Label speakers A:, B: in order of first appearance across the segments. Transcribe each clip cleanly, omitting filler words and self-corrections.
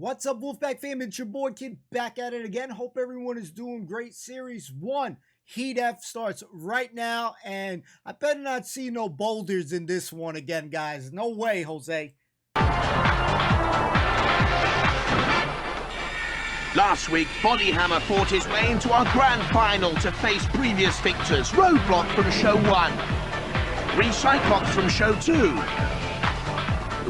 A: What's up, Wolfpack fam? It's your boy Kid back at it again. Hope everyone is doing great. Series 1 Heat F starts right now, and I better not see no boulders in this one again, guys. No way, Jose.
B: Last week, Bodyhammer fought his way into our grand final to face previous victors Roadblock from Show 1, Recyclops from Show 2,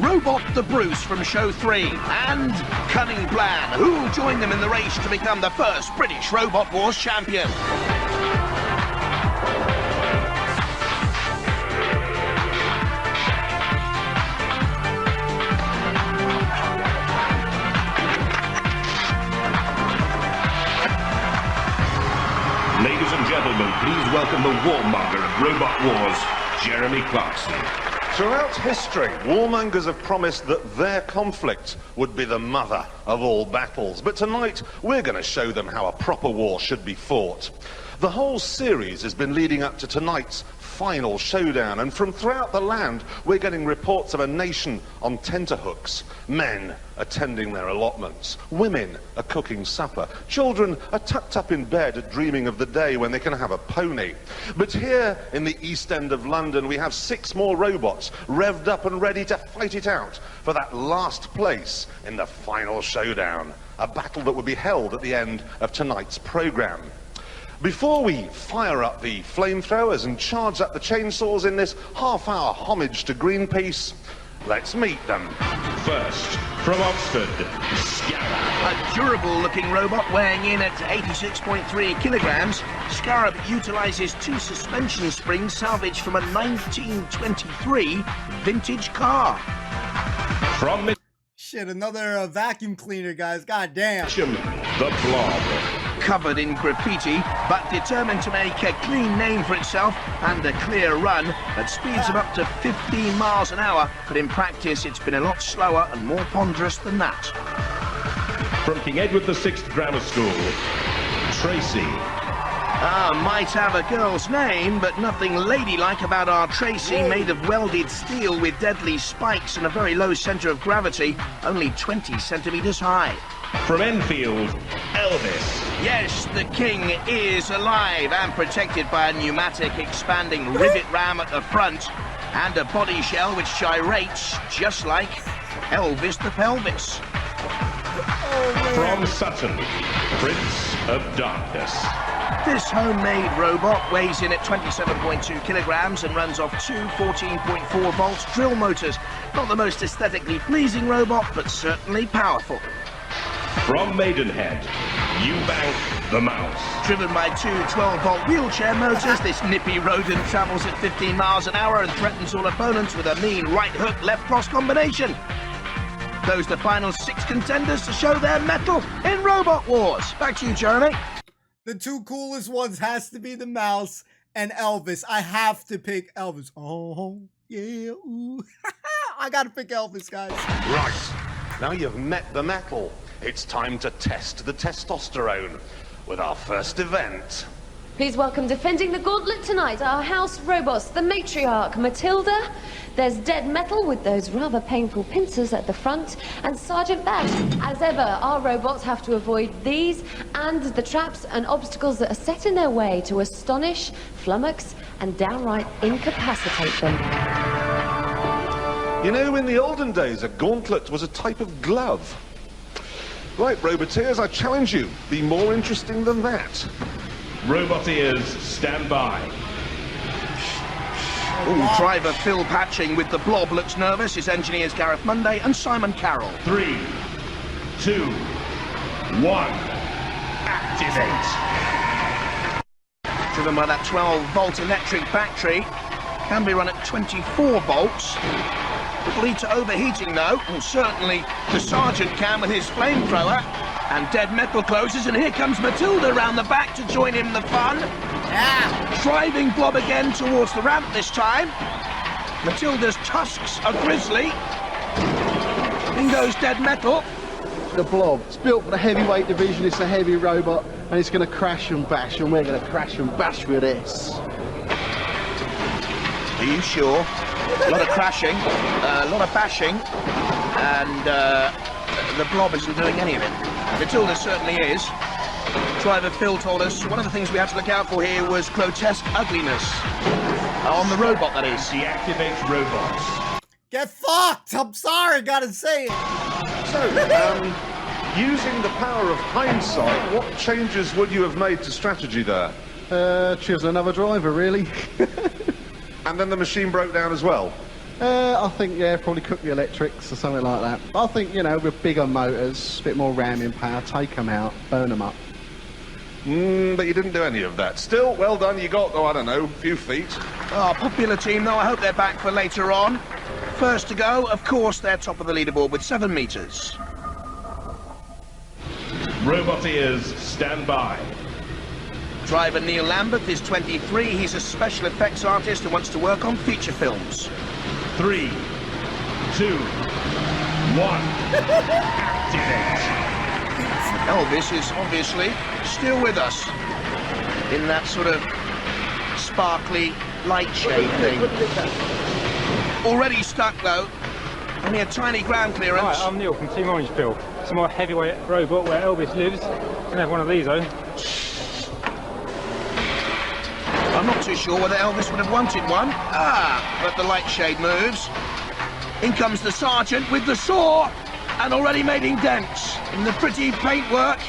B: Robot the Bruce from Show 3, and Cunning Plan, who will join them in the race to become the first British Robot Wars champion.
C: Ladies and gentlemen, please welcome the warmonger of Robot Wars, Jeremy Clarkson.
D: Throughout history, warmongers have promised that their conflict would be the mother of all battles. But tonight, we're going to show them how a proper war should be fought. The whole series has been leading up to tonight's final showdown, and from throughout the land, we're getting reports of a nation on tenterhooks. Men are tending their allotments. Women are cooking supper. Children are tucked up in bed dreaming of the day when they can have a pony. But here in the East End of London, we have 6 more robots revved up and ready to fight it out for that last place in the final showdown. A battle that will be held at the end of tonight's programme. Before we fire up the flamethrowers and charge up the chainsaws in this half-hour homage to Greenpeace, let's meet them.
C: First, from Oxford, Scarab.
B: A durable-looking robot weighing in at 86.3 kilograms, Scarab utilises 2 suspension springs salvaged from a 1923 vintage car.
C: From
A: Shit, another vacuum cleaner, guys. God damn.
C: Mitcham, the Blob.
B: Covered in graffiti, but determined to make a clean name for itself and a clear run at speeds of up to 15 miles an hour, but in practice it's been a lot slower and more ponderous than that.
C: From King Edward VI Grammar School, Tracy.
B: Might have a girl's name, but nothing ladylike about our Tracy, made of welded steel with deadly spikes and a very low centre of gravity, only 20 centimetres high.
C: From Enfield, Elvis.
B: Yes, the king is alive and protected by a pneumatic expanding rivet ram at the front and a body shell which gyrates just like Elvis the Pelvis.
C: From Sutton, Prince of Darkness.
B: This homemade robot weighs in at 27.2 kilograms and runs off 2 14.4 volt drill motors. Not the most aesthetically pleasing robot, but certainly powerful.
C: From Maidenhead, Eubank the Mouse.
B: Driven by 2 12-volt wheelchair motors, this nippy rodent travels at 15 miles an hour and threatens all opponents with a mean right hook, left cross combination. Those the final 6 contenders to show their mettle in Robot Wars. Back to you, Jeremy.
A: The 2 coolest ones has to be the mouse and Elvis. I have to pick Elvis. Oh, yeah, ooh. I gotta pick Elvis, guys.
D: Right, now you've met the metal. It's time to test the testosterone with our first event.
E: Please welcome defending the gauntlet tonight, our house robots, the matriarch, Matilda. There's Dead Metal with those rather painful pincers at the front, and Sergeant Badge. As ever, our robots have to avoid these and the traps and obstacles that are set in their way to astonish, flummox, and downright incapacitate them.
D: You know, in the olden days, a gauntlet was a type of glove. Right, Roboteers, I challenge you. Be more interesting than that.
C: Robot ears, stand by.
B: Ooh, driver Phil Patching with the Blob looks nervous. His engineers Gareth Monday and Simon Carroll.
C: 3, 2, 1, activate.
B: Driven by that 12-volt electric battery, can be run at 24 volts. Will lead to overheating though, and certainly the Sergeant can with his flamethrower. And Dead Metal closes, and here comes Matilda round the back to join in the fun. Driving Blob again towards the ramp this time. Matilda's tusks are grisly. In goes Dead Metal.
F: The Blob. It's built for the heavyweight division. It's a heavy robot, and it's going to crash and bash, and we're going to crash and bash with this.
B: Are you sure? A lot of crashing, a lot of bashing, and the blob isn't doing any of it. Matilda certainly is. Driver Phil told us one of the things we had to look out for here was grotesque ugliness. On the robot, that is.
C: Deactivate robots.
A: Get fucked! I'm sorry, gotta say it.
D: So, using the power of hindsight, what changes would you have made to strategy there?
F: Choose another driver, really.
D: And then the machine broke down as well?
F: I think, yeah, probably cook the electrics or something like that. I think, you know, with bigger motors, a bit more ramming power, take them out, burn them up.
D: But you didn't do any of that. Still, well done, you got, I don't know, a few feet.
B: Oh, popular team, though. I hope they're back for later on. First to go, of course, they're top of the leaderboard with 7 metres.
C: Roboteers, stand by.
B: Driver Neil Lambeth is 23. He's a special effects artist who wants to work on feature films.
C: 3, 2, 1. Activate.
B: Elvis is obviously still with us in that sort of sparkly light shade thing. Already stuck though, only a tiny ground clearance.
G: Hi, I'm Neil from Team Orange Bill. It's my heavyweight robot where Elvis lives. Can have one of these though.
B: I'm not too sure whether Elvis would have wanted one. But the light shade moves. In comes the sergeant with the saw and already making dents. And the pretty paintwork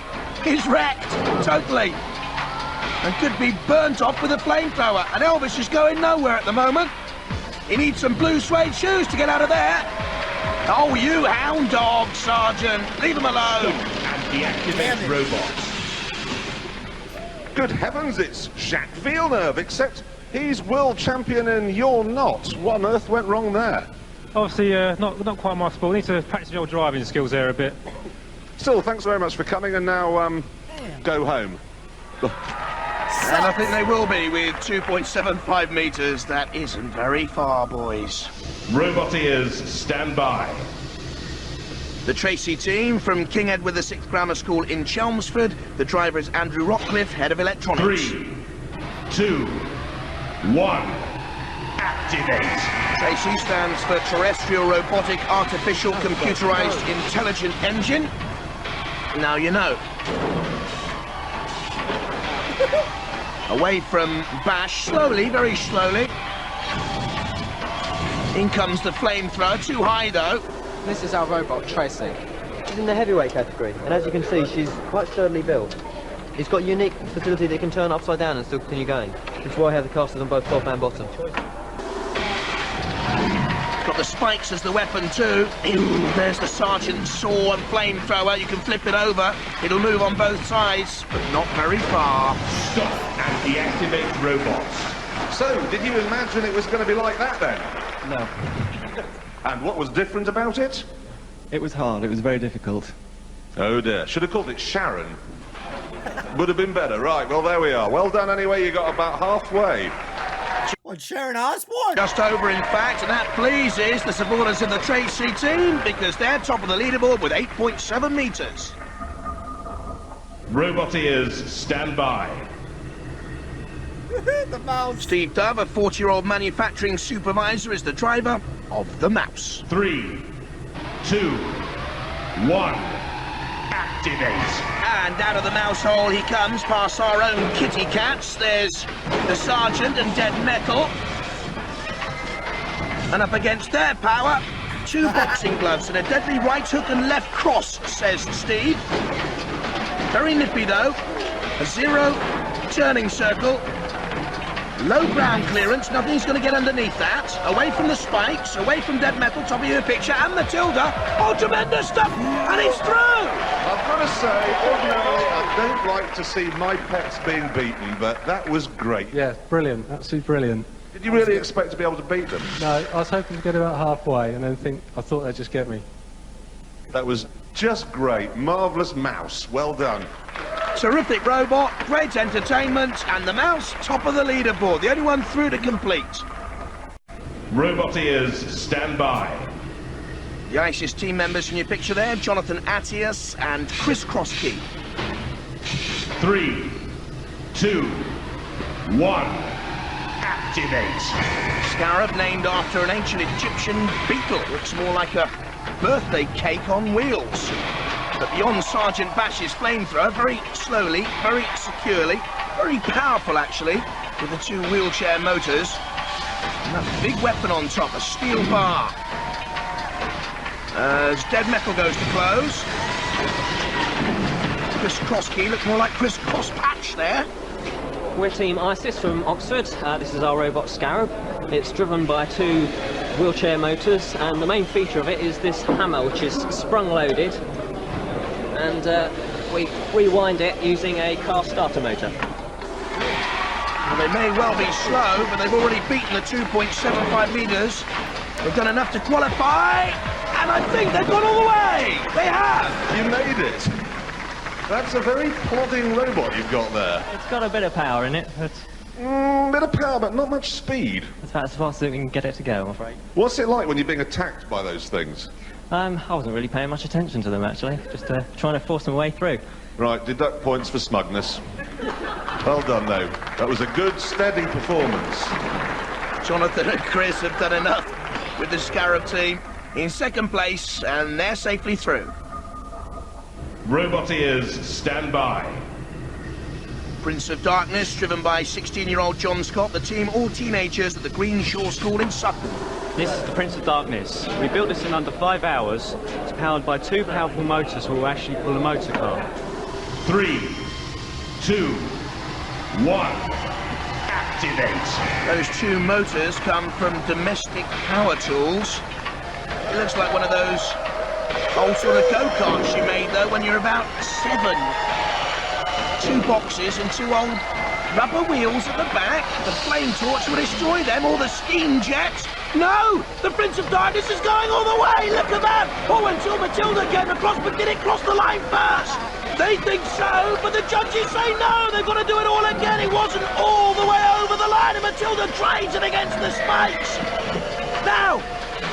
B: is wrecked totally. And could be burnt off with a flamethrower. And Elvis is going nowhere at the moment. He needs some blue suede shoes to get out of there. Oh, you hound dog, Sergeant. Leave him alone.
C: And deactivate robots.
D: Good heavens, it's Jacques Villeneuve, except he's world champion and you're not. What on earth went wrong there?
G: Obviously, not quite my sport. Need to practice your driving skills there a bit.
D: Still, thanks very much for coming, and now, go home.
B: And I think they will be with 2.75 metres. That isn't very far, boys.
C: Roboteers, stand by.
B: The Tracy team from King Edward VI Grammar School in Chelmsford. The driver is Andrew Rockcliffe, head of electronics.
C: 3, 2, 1. Activate.
B: Tracy stands for Terrestrial Robotic Artificial Computerized Intelligent Engine. Now you know. Away from Bash, slowly, very slowly. In comes the flamethrower, too high though.
H: This is our robot, Tracy. She's in the heavyweight category, and as you can see, she's quite sturdily built. It's got a unique facility that can turn upside down and still continue going, which is why I have the casters on both top and bottom.
B: Got the spikes as the weapon too. There's the sergeant's saw and flamethrower. You can flip it over. It'll move on both sides, but not very far.
C: Stop and deactivate robots.
D: So, did you imagine it was going to be like that then?
I: No.
D: And what was different about it?
I: It was hard, it was very difficult.
D: Oh dear, should have called it Sharon. Would have been better, right, well there we are. Well done anyway, you got about halfway.
A: What, Sharon Osbourne?
B: Just over, in fact, and that pleases the supporters of the Tracy team because they're top of the leaderboard with 8.7 metres.
C: Roboteers, stand by.
A: The mouse.
B: Steve Dove, a 40-year-old manufacturing supervisor, is the driver of the mouse.
C: 3, 2, 1. Activate.
B: And out of the mouse hole he comes, past our own kitty cats. There's the sergeant and Dead Metal. And up against their power, 2 boxing gloves and a deadly right hook and left cross, says Steve. Very nippy though. A 0 turning circle. Low ground clearance, nothing's going to get underneath that. Away from the spikes, away from Dead Metal, top of your picture, and Matilda. Oh, tremendous stuff! And it's through!
D: I've got to say, ordinarily I don't like to see my pets being beaten, but that was great.
G: Yeah, brilliant, absolutely brilliant.
D: Did you really expect to be able to beat them?
G: No, I was hoping to get about halfway and then I thought they'd just get me.
D: That was just great. Marvellous mouse. Well done.
B: Terrific robot, great entertainment, and the mouse top of the leaderboard, the only one through to complete.
C: Roboteers, stand by.
B: The ISIS team members in your picture there, Johnathan Attias and Chris Crosskey.
C: 3, 2, 1. Activate.
B: Scarab, named after an ancient Egyptian beetle, looks more like a birthday cake on wheels. But beyond Sergeant Bash's flamethrower, very slowly, very securely, very powerful actually, with the 2 wheelchair motors. And that big weapon on top, a steel bar. As dead metal goes to close. Chris Crosskey looks more like Chris Crosspatch there.
H: We're Team ISIS from Oxford. This is our robot Scarab. It's driven by 2 wheelchair motors, and the main feature of it is this hammer, which is sprung-loaded, and we rewind it using a car starter motor.
B: Well, they may well be slow, but they've already beaten the 2.75 metres. They've done enough to qualify, and I think they've gone all the way. They have.
D: You made it. That's a very plodding robot you've got there.
H: It's got a bit of power in it, but...
D: bit of power, but not much speed.
H: That's about as fast as we can get it to go, I'm afraid.
D: What's it like when you're being attacked by those things?
H: I wasn't really paying much attention to them, actually. Just trying to force my way through.
D: Right, deduct points for smugness. Well done, though. That was a good, steady performance.
B: Johnathan and Chris have done enough with the Scarab team in second place, and they're safely through.
C: Roboteers, stand by.
B: Prince of Darkness, driven by 16-year-old John Scott, the team all teenagers at the Greenshaw School in Sutton.
G: This is the Prince of Darkness. We built this in under 5 hours. It's powered by 2 powerful motors that will actually pull a motor car.
C: 3, 2, 1. Activate.
B: Those 2 motors come from Domestic Power Tools. It looks like one of those old sort of go-karts you made, though, when you're about 7. 2 boxes and 2 old rubber wheels at the back. The flame torch will destroy them, or the steam jets. No! The Prince of Darkness is going all the way! Look at that! Oh, until Matilda came across, but did it cross the line first? They think so, but the judges say no! They've got to do it all again! It wasn't all the way over the line, and Matilda trades it against the spikes! Now!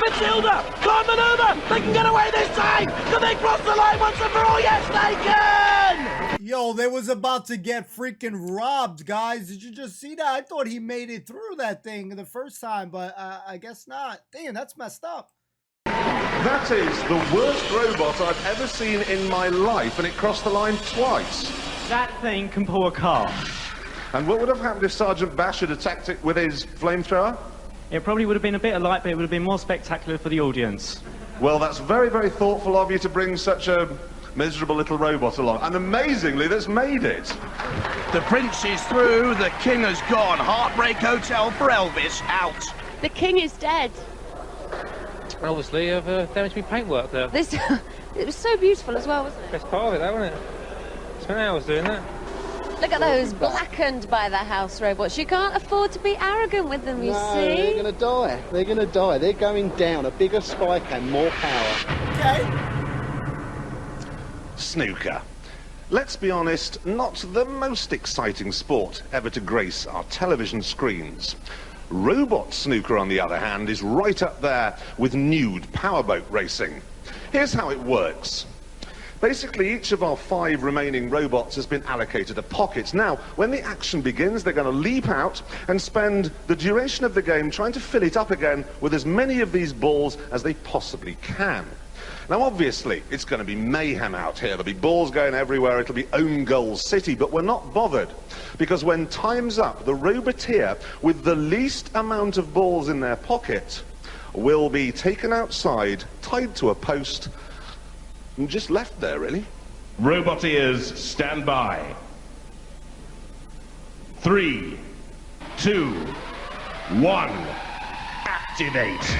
B: Matilda! Can't manoeuvre! They can get away this time! Can they cross the line once and for all? Yes, they can!
A: Yo, they was about to get freaking robbed, guys. Did you just see that? I thought he made it through that thing the first time, but I guess not. Damn, that's messed up.
D: That is the worst robot I've ever seen in my life, and it crossed the line twice.
G: That thing can pull a car.
D: And what would have happened if Sergeant Bash had attacked it with his flamethrower?
G: It probably would have been a bit of light, but it would have been more spectacular for the audience.
D: Well, that's very, very thoughtful of you to bring such a miserable little robot along. And amazingly, that's made it.
B: The Prince is through, the King has gone. Heartbreak Hotel for Elvis, out.
E: The king is dead.
J: Obviously, I've damaged my paintwork there.
E: This, it was so beautiful as well, wasn't it?
J: Best part of it, though, wasn't it? Spent hours doing that.
E: Look at those blackened by the house robots. You can't afford to be arrogant with them, you
F: No,
E: see.
F: they're going to die. They're going to die. They're going down. A bigger spike and more power.
A: Okay.
D: Snooker. Let's be honest, not the most exciting sport ever to grace our television screens. Robot snooker, on the other hand, is right up there with nude powerboat racing. Here's how it works. Basically, each of our 5 remaining robots has been allocated a pocket. Now, when the action begins, they're going to leap out and spend the duration of the game trying to fill it up again with as many of these balls as they possibly can. Now, obviously, it's going to be mayhem out here. There'll be balls going everywhere. It'll be own goal city, but we're not bothered. Because when time's up, the roboteer with the least amount of balls in their pocket will be taken outside, tied to a post, and just left there, really.
C: Roboteers, stand by. 3, 2, 1. Activate.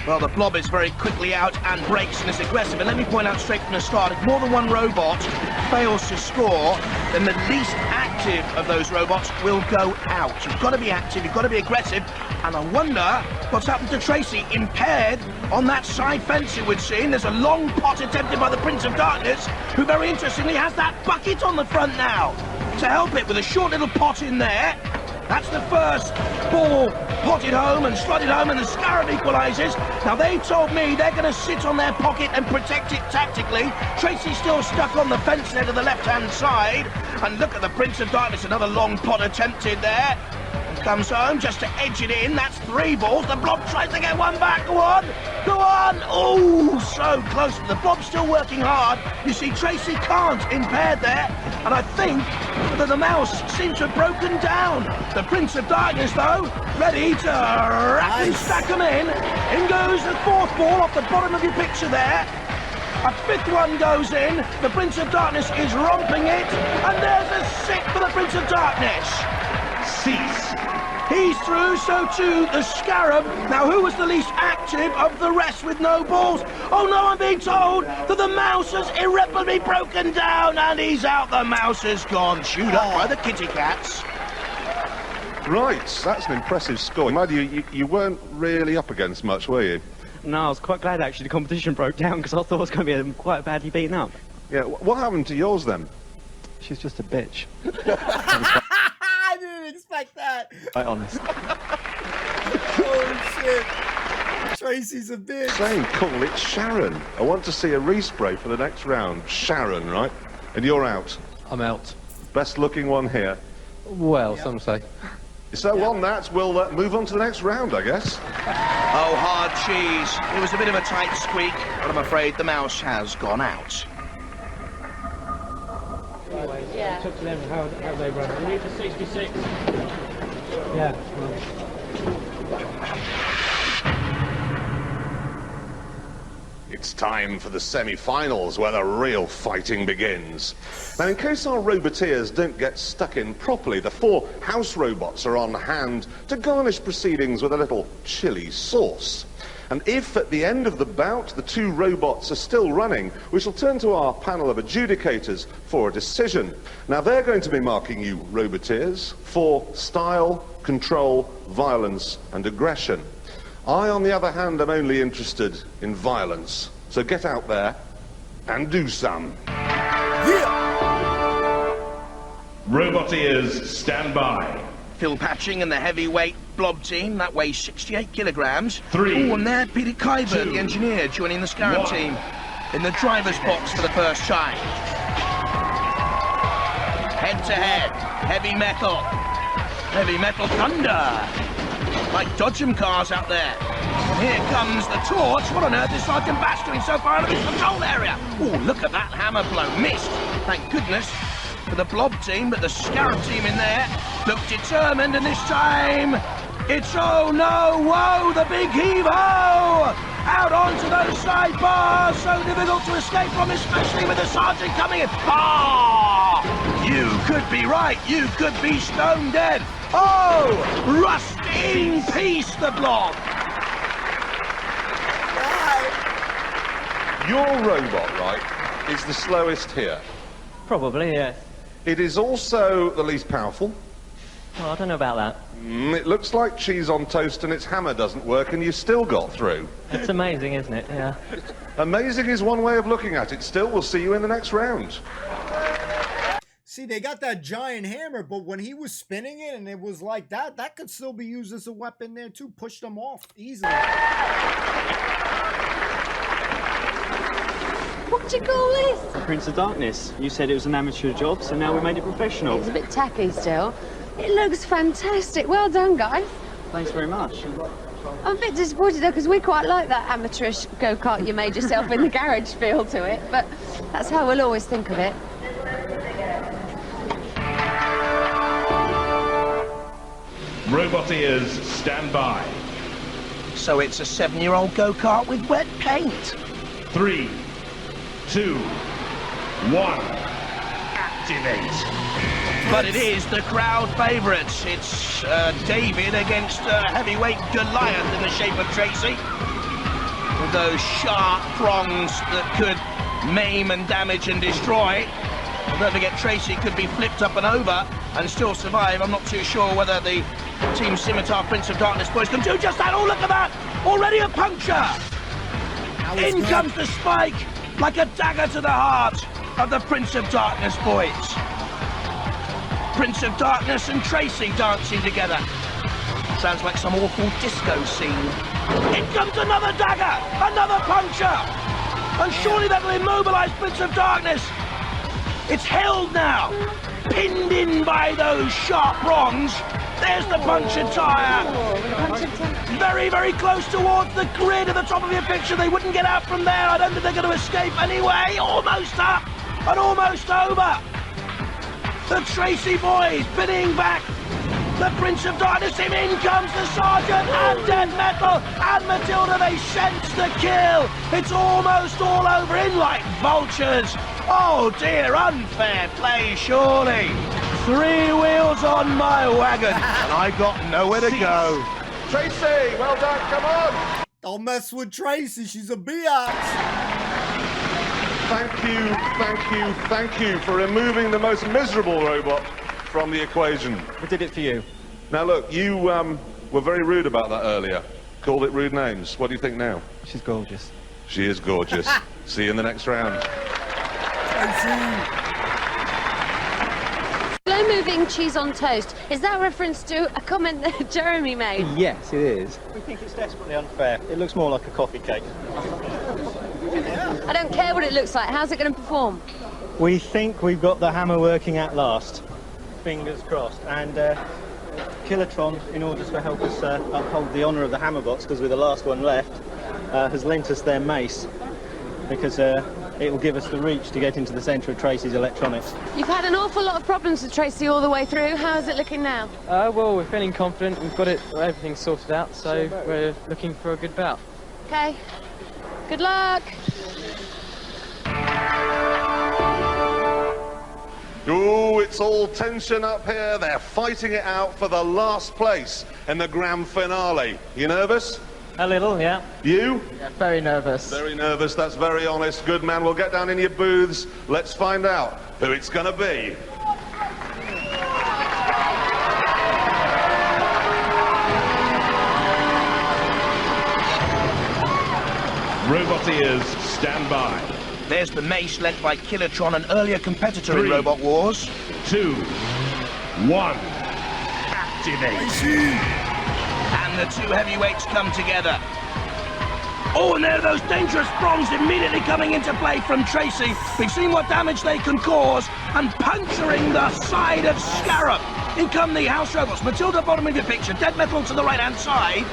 B: Well, the blob is very quickly out and breaks and is aggressive. And let me point out straight from the start, if more than one robot fails to score, then the least active of those robots will go out. You've got to be active, you've got to be aggressive. And I wonder what's happened to Tracy, impaired on that side fence, it would seem. There's a long pot attempted by the Prince of Darkness, who very interestingly has that bucket on the front now to help it, with a short little pot in there. That's the first ball potted home and slotted home, and the Scarab equalises. Now, they've told me they're going to sit on their pocket and protect it tactically. Tracy's still stuck on the fence there to the left-hand side, And look at the Prince of Darkness, another long pot attempted there. Comes home just to edge it in. That's 3 balls. The Blob tries to get one back. Go on. Go on. Oh, so close. The Blob's still working hard. You see, Tracy can't. Impaired there. And I think that the mouse seems to have broken down. The Prince of Darkness, though, ready to rack and stack them in. In goes the 4th ball off the bottom of your picture there. A 5th one goes in. The Prince of Darkness is romping it. And there's a 6th for the Prince of Darkness.
C: Cease.
B: He's through, so too the Scarab. Now, who was the least active of the rest with no balls? Oh no, I'm being told that the mouse has irreparably broken down and he's out. The mouse has gone. Chewed up by the kitty cats.
D: Right, that's an impressive score. Mad, you weren't really up against much, were you?
G: No, I was quite glad actually the competition broke down because I thought it was going to be quite badly beaten up.
D: Yeah, what happened to yours then?
I: She's just a bitch.
A: I didn't expect that.
I: Quite honest.
A: Oh shit. Tracy's a bitch.
D: Saying cool, it's Sharon. I want to see a respray for the next round. Sharon, right? And you're out.
J: I'm out.
D: Best looking one here.
J: Well, some say.
D: So on that, we'll move on to the next round, I guess.
B: Oh, hard cheese. It was a bit of a tight squeak, but I'm afraid the mouse has gone out.
J: Yeah. Talk to them how they run. We need to 66. Yeah.
D: It's time for the semi-finals where the real fighting begins. Now, in case our roboteers don't get stuck in properly, the 4 house robots are on hand to garnish proceedings with a little chili sauce. And if at the end of the bout the 2 robots are still running, we shall turn to our panel of adjudicators for a decision. Now, they're going to be marking you roboteers for style, control, violence and aggression. I, on the other hand, am only interested in violence. So get out there and do some.
A: Yeah.
C: Roboteers, stand by.
B: Phil Patching and the heavyweight Blob team, that weighs 68 kilograms.
C: 3.
B: Oh, and there, Peter Kuyber,
C: 2.
B: the engineer, joining the Scarab
C: 1.
B: team in the driver's box for the first time. Head to head, heavy metal thunder, like Dodgem cars out there. And here comes the torch. What on earth is Sergeant Bash doing so far out of his control area? Oh, look at that hammer blow, missed. Thank goodness for the Blob team, but the Scarab team in there look determined, and this time it's oh no, whoa, the big heave-ho! Out onto those side bars, so difficult to escape from, especially with the sergeant coming in. Ah! You could be right, you could be stone dead. Oh! Rust in peace, the Blob!
D: Your robot, right, is the slowest here.
H: Probably, yeah.
D: It is also the least powerful.
H: Oh, I don't know about that.
D: It looks like cheese on toast and its hammer doesn't work and you still got through.
H: It's amazing, isn't it? Yeah.
D: Amazing is one way of looking at it. Still, we'll see you in the next round.
A: See, they got that giant hammer, but when he was spinning it and it was like that, that could still be used as a weapon there too. Push them off easily.
E: What do you call this?
G: Prince of Darkness. You said it was an amateur job, so now we made it professional.
E: It's a bit tacky still. It looks fantastic. Well done, guys.
G: Thanks very much.
E: I'm a bit disappointed though, because we quite like that amateurish go-kart you made yourself in the garage feel to it, but that's how we'll always think of it.
C: Roboteers, stand by.
B: So it's a 7-year-old go-kart with wet paint.
C: 3, 2, 1. Activate.
B: But it is the crowd favourites. It's David against heavyweight Goliath in the shape of Tracy. With those sharp prongs that could maim and damage and destroy. And don't forget, Tracy could be flipped up and over and still survive. I'm not too sure whether the Team Scimitar Prince of Darkness boys can do just that. Oh, look at that! Already a puncture! In comes the spike, like a dagger to the heart of the Prince of Darkness boys. Prince of Darkness and Tracy dancing together. Sounds like some awful disco scene. In comes another dagger, another puncture! And surely that'll immobilize Prince of Darkness. It's held now. pinned in by those sharp prongs. There's the punctured tyre. Very, very close towards the grid at the top of your picture. They wouldn't get out from there. I don't think they're going to escape anyway. Almost up and almost over. The Tracy boys pinning back the Prince of Darkness. In comes the Sergeant and Dead Metal and Matilda. They sense the kill. It's almost all over, in like vultures. Oh dear, unfair play surely. 3 wheels on my wagon and I got nowhere to go.
D: Tracy, well done, come on!
A: Don't mess with Tracy, she's a biatch.
D: Thank you for removing the most miserable robot from the equation.
I: We did it for you.
D: Now look, you were very rude about that earlier. Called it rude names. What do you think now?
I: She's gorgeous.
D: She is gorgeous. See you in the next round.
E: Slow-moving cheese on toast. Is that a reference to a comment that Jeremy made?
I: Yes, it is. We think it's desperately unfair. It looks more like a coffee cake.
E: I don't care what it looks like. How's it going to perform?
I: We think we've got the hammer working at last. Fingers crossed. And Kilotron, in order to help us uphold the honour of the Hammerbots, because we're the last one left, has lent us their mace, because it will give us the reach to get into the centre of Tracy's electronics.
E: You've had an awful lot of problems with Tracy all the way through. How is it looking now?
J: Well, we're feeling confident. We've got everything sorted out, so we're looking for a good bout.
E: Okay. Good luck.
D: Ooh, it's all tension up here. They're fighting it out for the last place in the grand finale. You nervous?
J: A little, yeah.
D: You?
J: Yeah, very nervous.
D: Very nervous, that's very honest. Good man, we'll get down in your booths. Let's find out who it's gonna be.
C: Robot ears, stand by.
B: There's the mace lent by Kilotron, an earlier competitor in Robot Wars.
C: 2, 1, activate.
B: And the 2 heavyweights come together. Oh, and there are those dangerous prongs immediately coming into play from Tracy. We've seen what damage they can cause, and puncturing the side of Scarab. In come the house robots. Matilda, bottom of your picture. Dead Metal to the right-hand side.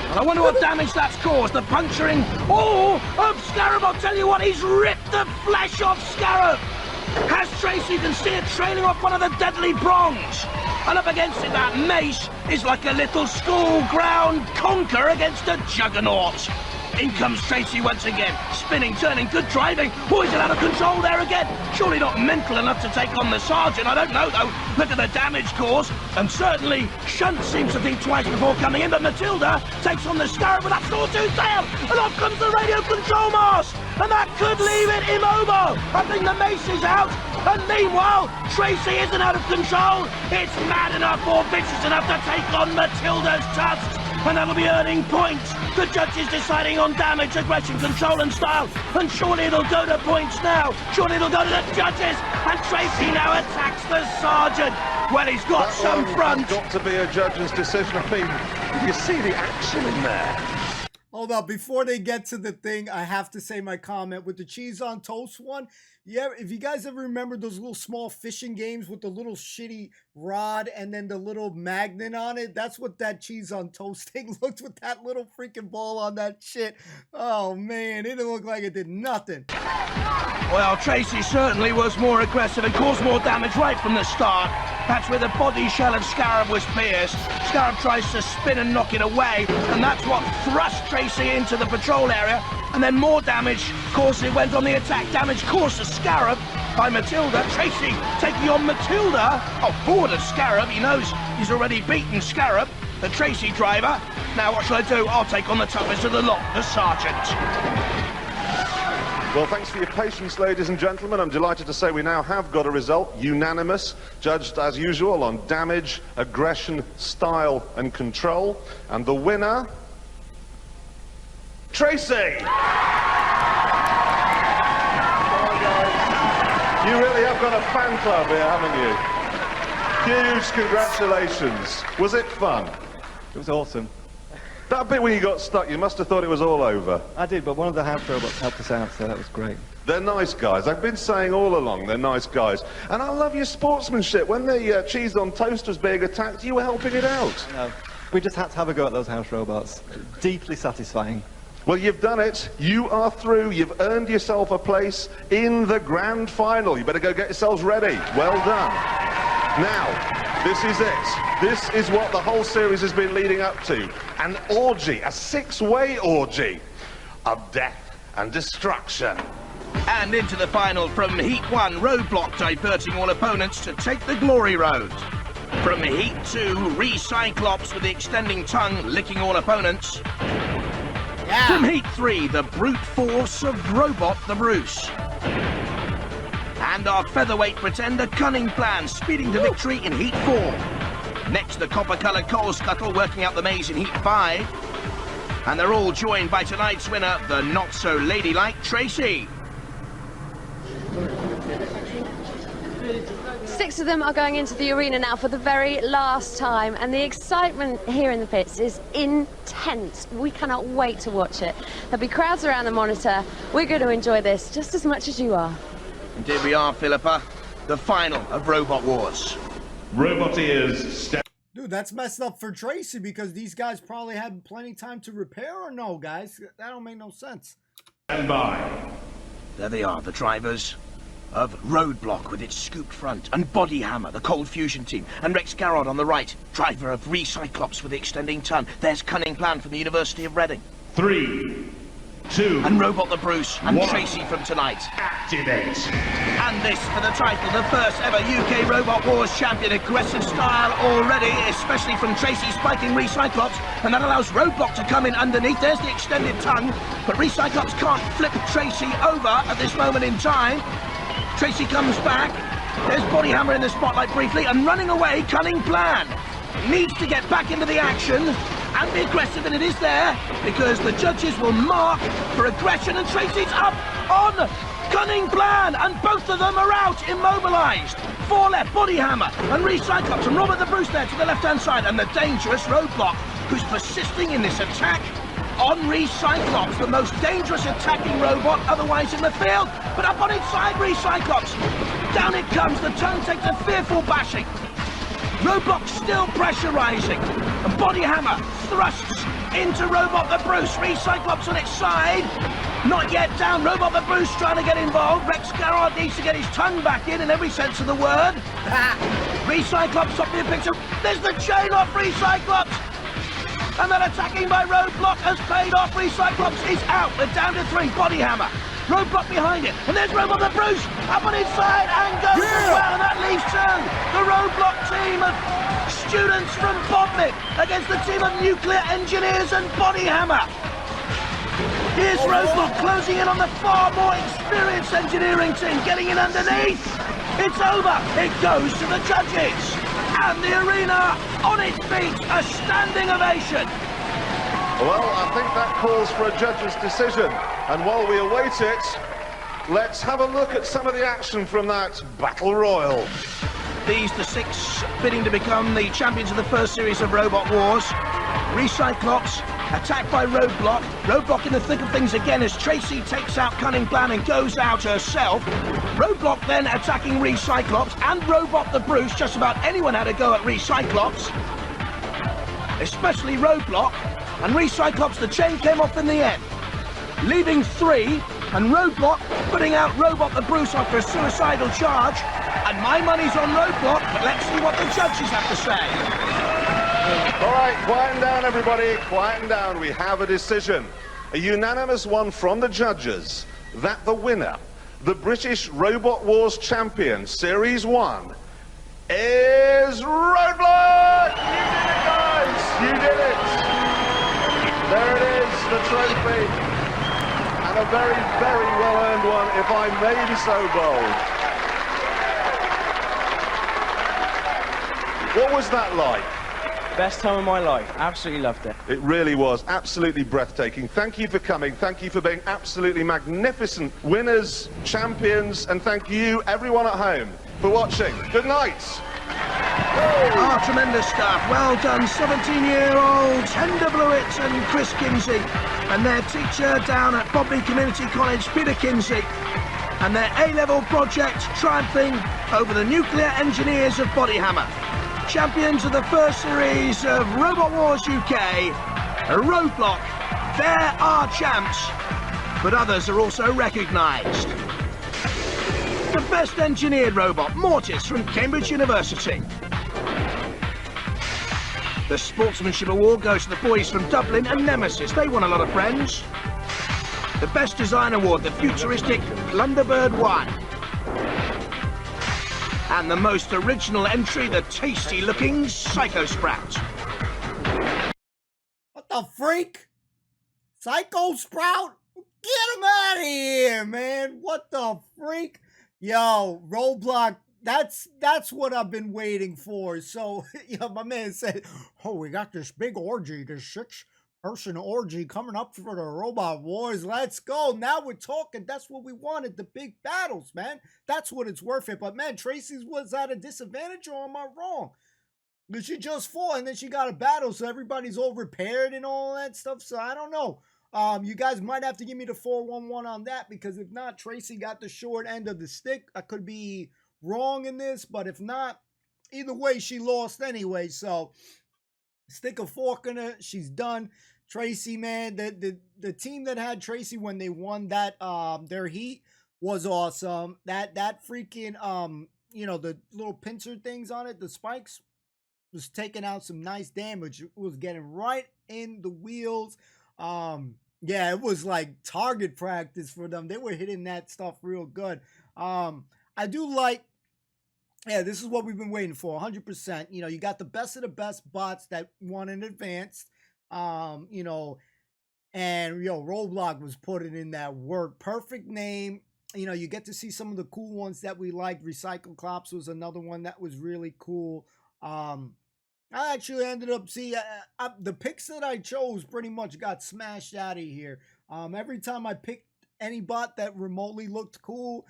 B: And I wonder what damage that's caused. The puncturing, of Scarab. I'll tell you what, he's ripped the flesh off Scarab. Has Tracy, you can see it trailing off one of the deadly prongs. And up against it, that mace is like a little school ground conker against a juggernaut. In comes Tracy once again, spinning, turning, good driving. Oh, is it out of control there again? Surely not mental enough to take on the Sergeant. I don't know, though. Look at the damage caused. And certainly, Shunt seems to think twice before coming in. But Matilda takes on the Scarab with that sawtooth tail. And off comes the radio control mast. And that could leave it immobile. I think the mace is out. And meanwhile, Tracy isn't out of control. It's mad enough or vicious enough to take on Matilda's tusks. And that'll be earning points. The judges deciding on damage, aggression, control and style. And surely it'll go to points now. Surely it'll go to the judges. And Tracy now attacks the Sergeant. Well, he's got some front.
D: Got to be a judge's decision. I mean, you see the action in there.
A: Hold up, before they get to the thing, I have to say my comment with the cheese on toast one. Yeah, if you guys ever remember those little small fishing games with the little shitty rod and then the little magnet on it, that's what that cheese on toast thing looked with that little freaking ball on that shit. Oh man, it didn't look like it did nothing.
B: Well, Tracy certainly was more aggressive and caused more damage right from the start. That's where the body shell of Scarab was pierced. Scarab tries to spin and knock it away, and that's what thrust Tracy into the patrol area. And then more damage, of course, it went on the attack. Damage caused to Scarab by Matilda. Tracy taking on Matilda. Oh, forward of Scarab. He knows he's already beaten Scarab, the Tracy driver. Now what shall I do? I'll take on the toughest of the lot, the Sergeant.
D: Well, thanks for your patience, ladies and gentlemen. I'm delighted to say we now have got a result, unanimous, judged as usual on damage, aggression, style and control. And the winner, Tracy! You really have got a fan club here, haven't you? Huge congratulations. Was it fun?
I: It was awesome.
D: That bit when you got stuck, you must have thought it was all over.
I: I did, but one of the house robots helped us out, so that was great.
D: They're nice guys. I've been saying all along, they're nice guys. And I love your sportsmanship. When the cheese on toast was being attacked, you were helping it out.
K: No, we just had to have a go at those house robots. Deeply satisfying.
D: Well, you've done it. You are through. You've earned yourself a place in the grand final. You better go get yourselves ready. Well done. Now, this is it. This is what the whole series has been leading up to. An orgy, a six-way orgy of death and destruction.
B: And into the final from Heat 1, Roadblock diverting all opponents to take the glory road. From Heat 2, Recyclops with the extending tongue licking all opponents.
A: Yeah.
B: From Heat 3, the brute force of Robot the Bruce. And our featherweight pretender Cunning Plan speeding to victory in Heat 4. Next, the copper-coloured coal scuttle working out the maze in Heat 5. And they're all joined by tonight's winner, the not-so-ladylike Tracy.
E: 6 of them are going into the arena now for the very last time, and the excitement here in the pits is intense. We cannot wait to watch it. There'll be crowds around the monitor. We're going to enjoy this just as much as you are.
B: And here we are, Philippa, the final of Robot Wars.
C: Roboteers,
A: Dude, that's messed up for Tracy because these guys probably had plenty of time to repair, or no, guys? That don't make no sense.
C: stand by.
B: There they are, the drivers of Roadblock with its scooped front, and Body Hammer, the Cold Fusion team, and Rex Garrod on the right, driver of Recyclops with the extending tongue. There's Cunning Plan from the University of Reading.
C: 3, 2,
B: And Robot the Bruce, and
C: 1.
B: Tracy from tonight.
C: Activate.
B: And this for the title, the first ever UK Robot Wars champion. Aggressive style already, especially from Tracy spiking Recyclops, and that allows Roadblock to come in underneath. There's the extended tongue, but Recyclops can't flip Tracy over at this moment in time. Tracy comes back. There's Body Hammer in the spotlight briefly, and running away, Cunning Plan. Needs to get back into the action and be aggressive, and it is there because the judges will mark for aggression, and Tracy's up on Cunning Plan, and both of them are out, immobilised. 4 left, Body Hammer and Recyclops, and Robert the Bruce there to the left-hand side, and the dangerous Roadblock, who's persisting in this attack on Recyclops, the most dangerous attacking robot otherwise in the field. But up on inside Recyclops, down it comes, the tongue takes a fearful bashing. Roadblock still pressurising, and Body Hammer thrusts into Robot the Bruce. Recyclops on its side, not yet down. Robot the Bruce trying to get involved. Rex Garrod needs to get his tongue back in every sense of the word. Recyclops top of the picture. There's the chain off Recyclops. And then attacking by Roadblock has paid off. Recyclops is out. They're down to 3. Body Hammer. Roadblock behind it. And there's Robot the Bruce up on inside and goes as well. And that leaves 2. The Roadblock team of students from Bodmin against the team of nuclear engineers and Body Hammer. Here's Roadblock closing in on the far more experienced engineering team, getting in underneath. It's over. It goes to the judges. And the arena on its feet, a standing ovation.
D: Well, I think that calls for a judge's decision. And while we await it, let's have a look at some of the action from that Battle Royal.
B: These, the 6 bidding to become the champions of the first series of Robot Wars. Recyclops, attacked by Roadblock. Roadblock in the thick of things again as Tracy takes out Cunning Plan and goes out herself. Roadblock then attacking Recyclops and Robot the Bruce. Just about anyone had a go at Recyclops, especially Roadblock. And Recyclops, the chain came off in the end, leaving 3, and Roadblock putting out Robot the Bruce after a suicidal charge. And my money's on Roadblock, but let's see what the judges have to say.
D: All right, quieten down, everybody. Quieten down. We have a decision. A unanimous one from the judges that the winner, the British Robot Wars champion, Series 1, is Roadblock! You did it, guys! You did it! There it is, the trophy. And a very, very well-earned one, if I may be so bold. What was that like?
G: Best time of my life. Absolutely loved it.
D: It really was absolutely breathtaking. Thank you for coming. Thank you for being absolutely magnificent winners, champions, and thank you, everyone at home, for watching. Good night.
B: Ah, tremendous stuff. Well done, 17-year-olds Hender Blewett and Chris Kinsey, and their teacher down at Bodmin Community College, Peter Kinsey. and their A-level project triumphing over the nuclear engineers of Bodyhammer. Champions of the first series of Robot Wars UK, Roadblock, they're our champs, but others are also recognised. The best engineered robot, Mortis from Cambridge University. The Sportsmanship Award goes to the boys from Dublin and Nemesis. They won a lot of friends. The Best Design Award, the futuristic Plunderbird won. And the most original entry, the tasty-looking Psycho Sprout.
A: What the freak? Psycho Sprout? Get him out of here, man. What the freak? Yo, Roadblock, that's what I've been waiting for. So, my man said, oh, we got this big orgy, this 6-person orgy coming up for the Robot Wars. Let's go. Now we're talking. That's what we wanted, the big battles, man. That's what it's worth it. But, man, Tracy's was at a disadvantage, or am I wrong? Because she just fought, and then she got a battle, so everybody's all repaired and all that stuff. So, I don't know. You guys might have to give me the 411 on that, because if not, Tracy got the short end of the stick. I could be wrong in this, but if not, either way, she lost anyway. So, stick a fork in her. She's done. Tracy, man, the team that had Tracy when they won that their heat was awesome. That freaking the little pincer things on it, the spikes, was taking out some nice damage. It was getting right in the wheels. Yeah, it was like target practice for them. They were hitting that stuff real good. I do like, yeah, this is what we've been waiting for, 100%. You got the best of the best bots that won in advance. And Roadblock was putting in that work. Perfect name. You get to see some of the cool ones that we liked. Recycle Clops was another one that was really cool. I actually ended up the picks that I chose pretty much got smashed out of here. Every time I picked any bot that remotely looked cool,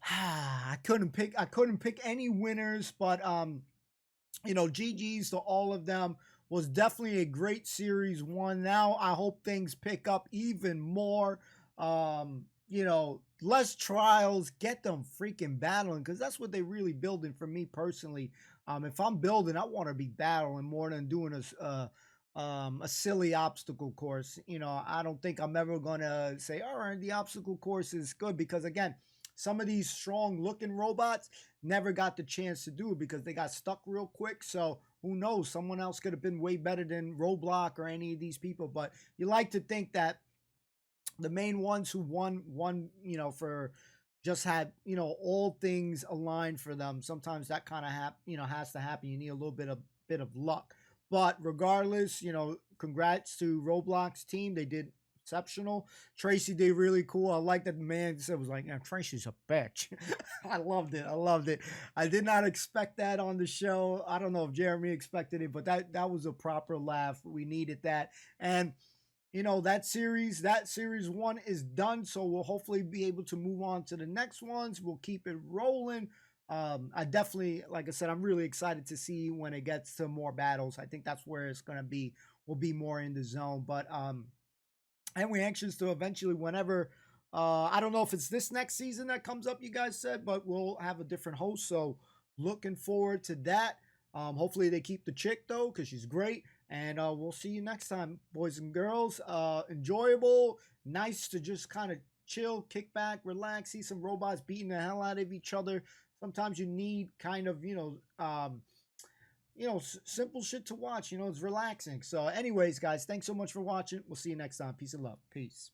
A: I couldn't pick any winners, but GG's to all of them. Was definitely a great series one. Now I hope things pick up even more. Less trials, get them freaking battling, because that's what they really building for me personally. If I'm building, I want to be battling more than doing a silly obstacle course. I don't think I'm ever gonna say, all right, the obstacle course is good, because again, some of these strong looking robots never got the chance to do it because they got stuck real quick. So who knows? Someone else could have been way better than Roadblock or any of these people. But you like to think that the main ones who won, for just had, all things aligned for them. Sometimes that kind of has to happen. You need a little bit of luck. But regardless, congrats to Roblox team. They did exceptional. Tracy did really cool. I like that the man said was like, Tracy's a bitch. I loved it. I did not expect that on the show. I don't know if Jeremy expected it, but that was a proper laugh. We needed that. And that series one is done, so we'll hopefully be able to move on to the next ones. We'll keep it rolling. I definitely, like I said, I'm really excited to see when it gets to more battles. I think that's where it's gonna be. We'll be more in the zone, but and we're anxious to eventually, whenever, I don't know if it's this next season that comes up, you guys said, but we'll have a different host. So looking forward to that. Hopefully they keep the chick though, because she's great. And we'll see you next time, boys and girls. Enjoyable, nice to just kind of chill, kick back, relax, see some robots beating the hell out of each other. Sometimes you need kind of, simple shit to watch. It's relaxing. So anyways, guys, thanks so much for watching. We'll see you next time. Peace and love. Peace.